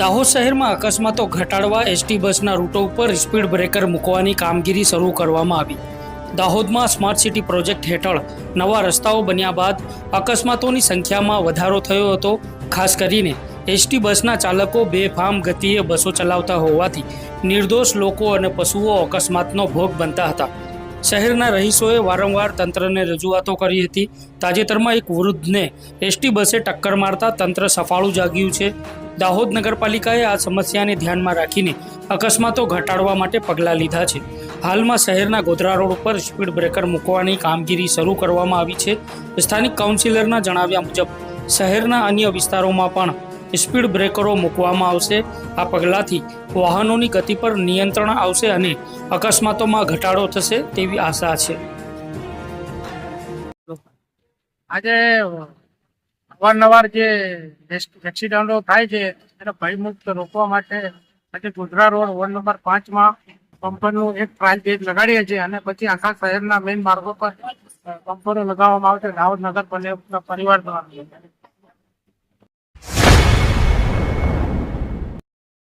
દાહોદ શહેરમાં અકસ્માતો ઘટાડવા એસટી બસના રૂટો ઉપર સ્પીડ બ્રેકર મૂકવાની કામગીરી શરૂ કરવામાં આવી. દાહોદમાં સ્માર્ટ સિટી પ્રોજેક્ટ હેઠળ નવા રસ્તાઓ બન્યા બાદ અકસ્માતોની સંખ્યામાં વધારો થયો હતો. ખાસ કરીને એસટી બસના ચાલકો બેફામ ગતિએ બસો ચલાવતા હોવાથી નિર્દોષ લોકો અને પશુઓ અકસ્માતનો ભોગ બનતા હતા. શહેરના રહીશોએ વારંવાર તંત્રને રજૂઆતો કરી હતી. તાજેતરમાં એક વૃદ્ધને એસટી બસે ટક્કર મારતા તંત્ર સફાળું જાગ્યું છે. દાહોદ નગરપાલિકાએ આ સમસ્યાને ધ્યાનમાં રાખીને અકસ્માતો ઘટાડવા માટે પગલાં લીધા છે. હાલમાં શહેરના ગોધરા રોડ ઉપર સ્પીડ બ્રેકર મૂકવાની કામગીરી શરૂ કરવામાં આવી છે. સ્થાનિક કાઉન્સિલરના જણાવ્યા મુજબ શહેરના અન્ય વિસ્તારોમાં પણ સ્પીડ બ્રેકરો મૂકવામાં આવશે. આ પગલાંથી વાહનોની ગતિ પર નિયંત્રણ આવશે અને અકસ્માતોમાં ઘટાડો થશે તેવી આશા છે. આજે અવારનવાર જે એક્સિડન્ટો થાય છે એને ભયમુક્ત રોકવા માટે આજે ગોધરા રોડ વોર્ડ નંબર 5માં બમ્પરનું એક ટ્રાયલ પેજ લગાડીએ છીએ અને પછી આખા શહેરના મેઇન માર્ગો પર બમ્પરો લગાવવામાં આવશે દાહોદ નગર પરિવાર દ્વારા.